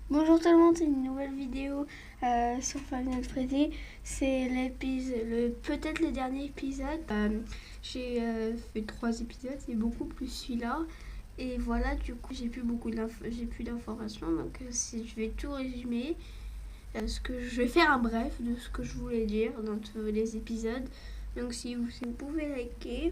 Bonjour tout le monde, c'est une nouvelle vidéo sur Final Freddy. C'est peut-être le dernier épisode. J'ai fait 3 épisodes, c'est beaucoup plus celui-là. Et voilà, du coup, j'ai plus d'informations, donc je vais tout résumer. Je vais faire un bref de ce que je voulais dire dans tous les épisodes. Donc si vous pouvez liker,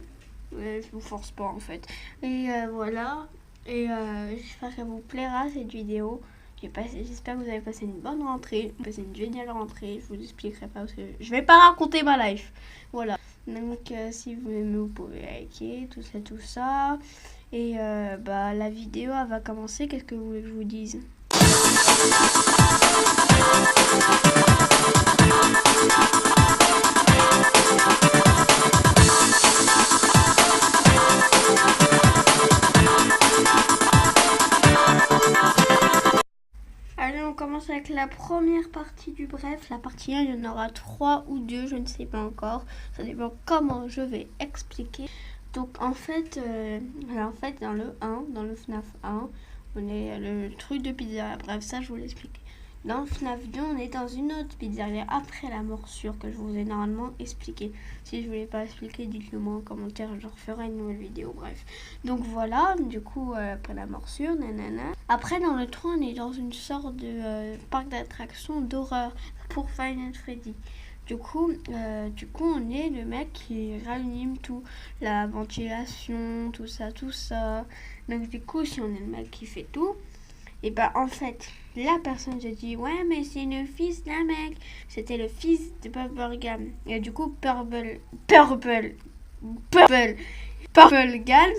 je vous force pas en fait. Et voilà. Et j'espère qu'elle vous plaira cette vidéo. J'espère que vous avez passé une bonne rentrée, une géniale rentrée. Je vous expliquerai pas parce que je vais pas raconter ma life. Voilà. Donc si vous aimez, vous pouvez liker, tout ça. Et la vidéo elle va commencer. Qu'est-ce que vous voulez que je vous dise? Allez, on commence avec la première partie du bref. La partie 1, il y en aura 3 ou 2, je ne sais pas encore. Ça dépend comment je vais expliquer. Donc en fait, dans le 1, dans le FNAF 1, on est le truc de pizzeria. Bref, ça je vous l'explique. Dans le FNAF 2, on est dans une autre pizzeria après la morsure que je vous ai normalement expliqué. Si je ne voulais pas expliquer, dites-le moi en commentaire, je referai une nouvelle vidéo, bref. Donc voilà, du coup, après la morsure, nanana. Après, dans le 3, on est dans une sorte de parc d'attractions d'horreur pour Final Freddy. Du coup, on est le mec qui ranime tout, la ventilation, tout ça. Donc du coup, si on est le mec qui fait tout, et en fait, la personne se dit ouais mais c'est le fils d'un mec. C'était le fils de Bubblegum. Et du coup Purple Gal,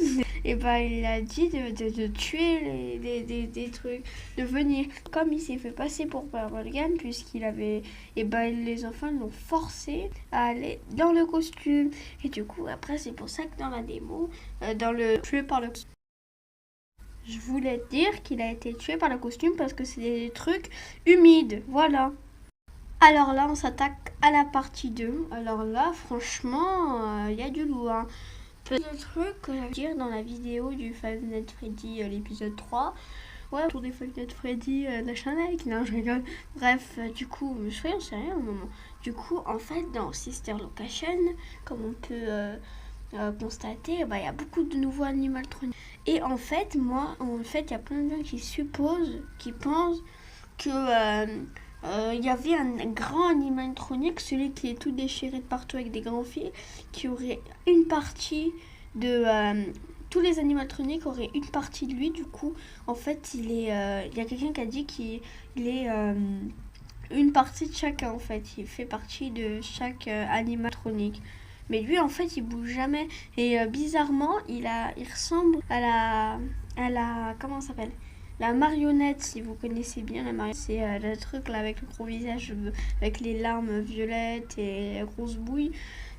il a dit de tuer des trucs, de venir. Comme il s'est fait passer pour Bubblegum, puisqu'il avait. Les enfants l'ont forcé à aller dans le costume. Et du coup, après, c'est pour ça que dans la démo, tué par le. Je voulais dire qu'il a été tué par le costume parce que c'est des trucs humides. Voilà. Alors là, on s'attaque à la partie 2. Alors là, franchement, il y a du lourd. Hein. Petit truc que je vais dire dans la vidéo du Five Nights at Freddy, l'épisode 3. Ouais, autour des Five Nights at Freddy, lâche un like. Non, je rigole. Bref, du coup, soyons sérieux un moment. Du coup, en fait, dans Sister Location, comme on peut constater, il y a beaucoup de nouveaux animatroniques. Et en fait, il y a plein de gens qui pensent que il y avait un grand animatronique, celui qui est tout déchiré de partout avec des grands fils, qui aurait une partie de tous les animatroniques auraient une partie de lui. Du coup, en fait, il y a quelqu'un qui a dit qu'il est une partie de chacun. En fait, il fait partie de chaque animatronique. Mais lui, en fait, il bouge jamais. Et bizarrement, il ressemble à la comment ça s'appelle? La marionnette, si vous connaissez bien la marionnette, c'est le truc là avec le gros visage, avec les larmes violettes et la grosse bouille.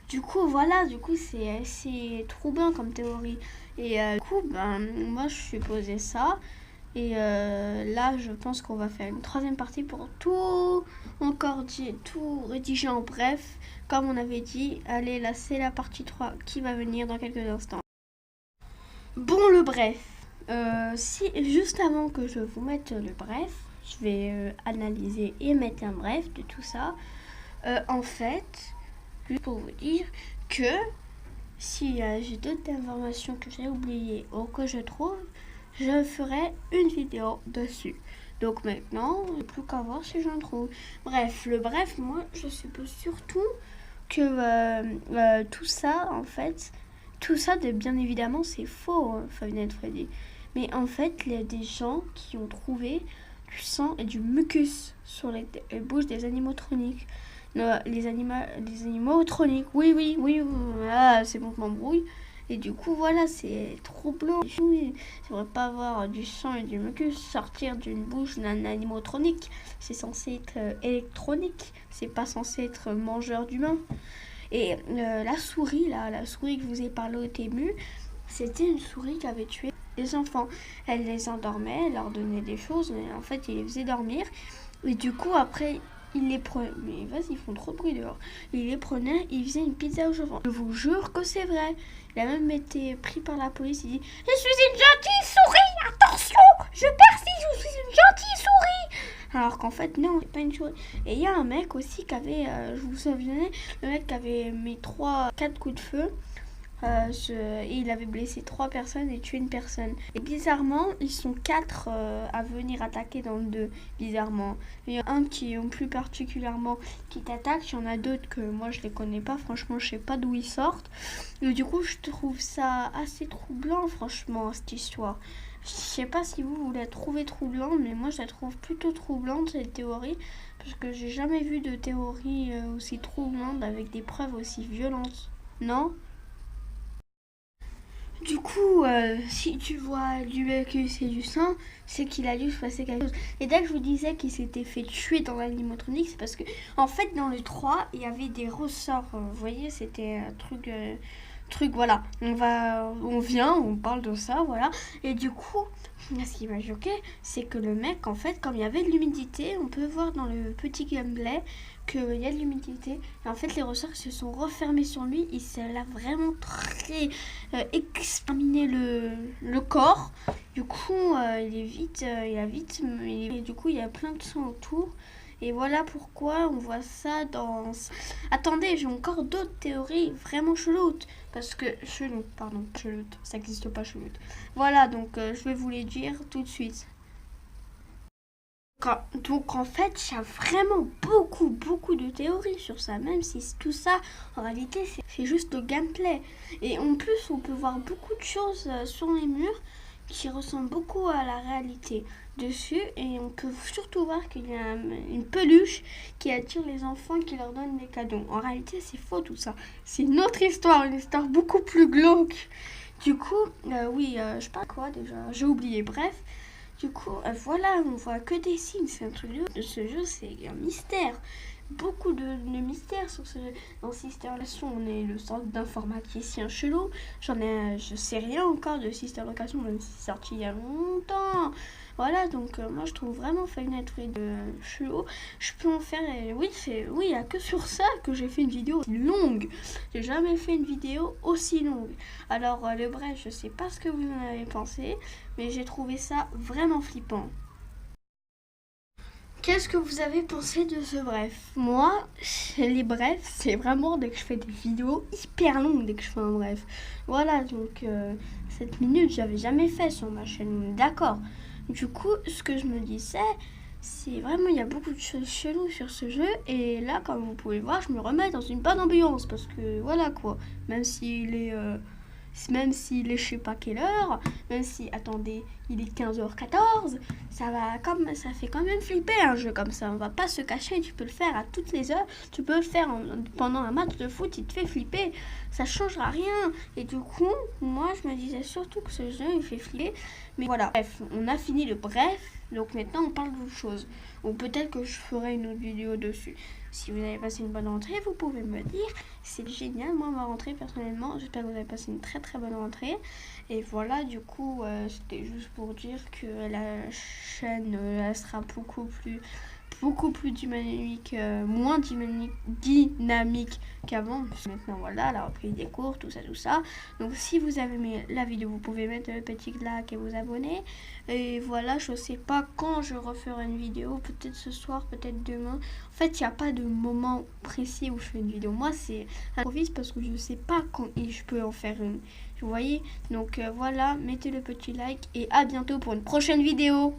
Du coup, voilà, c'est trop bien comme théorie. Et du coup, moi je supposais ça. Et là, je pense qu'on va faire une 3e partie pour tout rédiger en bref. Comme on avait dit, allez, là, c'est la partie 3 qui va venir dans quelques instants. Bon, le bref. Juste avant que je vous mette le bref, je vais analyser et mettre un bref de tout ça. En fait, juste pour vous dire que si j'ai d'autres informations que j'ai oubliées ou que je trouve, je ferai une vidéo dessus. Donc maintenant, il n'y a plus qu'à voir si j'en trouve. Bref, moi, je suppose surtout que tout ça, en fait, bien évidemment, c'est faux, hein, Five Nights at Freddy. Mais en fait, il y a des gens qui ont trouvé du sang et du mucus sur les bouches des animatroniques. Les animatroniques, oui, c'est bon, je m'embrouille. Et du coup, voilà, c'est trop blanc. Ça devrait pas avoir du sang et du mucus sortir d'une bouche d'un animatronique. C'est censé être électronique. C'est pas censé être mangeur d'humains. Et la souris que je vous ai parlé au début, c'était une souris qui avait tué les enfants. Elle les endormait, elle leur donnait des choses, mais en fait, il les faisait dormir. Et du coup, après, il les prenait. Mais vas-y, ils font trop de bruit dehors. Il les prenait, il faisait une pizza aux enfants. Je vous jure que c'est vrai. Il a même été pris par la police. Il dit: je suis une gentille souris, attention, je persiste, je suis une gentille souris. Alors qu'en fait, non, c'est pas une chose. Et il y a un mec aussi qui avait, je vous souvenez, le mec qui avait mis 4 coups de feu. Et il avait blessé 3 personnes et tué une personne. Et bizarrement, ils sont 4 à venir attaquer dans le 2. Bizarrement. Il y a un qui, plus particulièrement, qui t'attaque. Il y en a d'autres que moi je les connais pas. Franchement, je sais pas d'où ils sortent. Et du coup, je trouve ça assez troublant, franchement, cette histoire. Je sais pas si vous la trouvez troublante, mais moi je la trouve plutôt troublante, cette théorie. Parce que j'ai jamais vu de théorie aussi troublante avec des preuves aussi violentes. Non? Du coup, si tu vois du mec et c'est du sang, c'est qu'il a dû se passer quelque chose. Et dès que je vous disais qu'il s'était fait tuer dans l'animatronique, c'est parce que, en fait, dans le 3, il y avait des ressorts. Vous voyez, c'était un truc, voilà. On vient, on parle de ça, voilà. Et du coup, ce qui m'a choqué, c'est que le mec, en fait, comme il y avait de l'humidité, on peut voir dans le petit gameplay qu'il y a de l'humidité. Et en fait, les ressorts se sont refermés sur lui. Il s'est là vraiment très exterminé le corps. Du coup, et du coup, il y a plein de sang autour. Et voilà pourquoi on voit ça dans... Attendez, j'ai encore d'autres théories vraiment cheloutes. Parce que... cheloutes, ça n'existe pas cheloutes. Voilà, donc je vais vous les dire tout de suite. Donc en fait, il y a vraiment beaucoup de théories sur ça, même si tout ça, en réalité, c'est juste le gameplay. Et en plus, on peut voir beaucoup de choses sur les murs qui ressemblent beaucoup à la réalité dessus. Et on peut surtout voir qu'il y a une peluche qui attire les enfants et qui leur donne des cadeaux. En réalité, c'est faux tout ça. C'est une autre histoire, une histoire beaucoup plus glauque. Du coup, je sais pas quoi déjà, j'ai oublié, bref. Du coup, voilà, on voit que des signes. C'est un truc de ce jeu, c'est un mystère. Beaucoup de mystères sur ce jeu. Dans Sister Location, on est le centre d'informaticien chelou. Je sais rien encore de Sister Location, même si c'est sorti il y a longtemps. Voilà, donc moi je trouve vraiment Five Nights at Freddy's chelou. Je peux en faire, oui, il n'y a que sur ça que j'ai fait une vidéo aussi longue. J'ai jamais fait une vidéo aussi longue. Alors, le bref, je sais pas ce que vous en avez pensé, mais j'ai trouvé ça vraiment flippant. Qu'est-ce que vous avez pensé de ce bref? Moi, les brefs, c'est vraiment dès que je fais des vidéos hyper longues, dès que je fais un bref. Voilà, donc 7 minutes, j'avais jamais fait sur ma chaîne, on est d'accord. Du coup, ce que je me disais, c'est vraiment, il y a beaucoup de choses cheloues sur ce jeu. Et là, comme vous pouvez voir, je me remets dans une bonne ambiance. Parce que voilà quoi, même s'il est je sais pas quelle heure, même si, attendez, il est 15h14, ça fait quand même flipper un jeu comme ça. On va pas se cacher, tu peux le faire à toutes les heures, tu peux le faire pendant un match de foot, il te fait flipper, ça changera rien. Et du coup, moi je me disais surtout que ce jeu il fait flipper. Mais voilà, bref, on a fini le bref, donc maintenant on parle d'autre chose. Ou peut-être que je ferai une autre vidéo dessus. Si vous avez passé une bonne rentrée, vous pouvez me dire. C'est génial, moi ma rentrée personnellement, j'espère que vous avez passé une très bonne rentrée. Et voilà, du coup, c'était juste pour dire que la chaîne, elle sera beaucoup plus dynamique, moins dynamique qu'avant. Maintenant, voilà, elle a repris des cours, tout ça. Donc, si vous avez aimé la vidéo, vous pouvez mettre le petit like et vous abonner. Et voilà, je sais pas quand je referai une vidéo, peut-être ce soir, peut-être demain. En fait, il n'y a pas de moment précis où je fais une vidéo. Moi, c'est improvise parce que je sais pas quand je peux en faire une. Vous voyez? Donc, voilà, mettez le petit like et à bientôt pour une prochaine vidéo.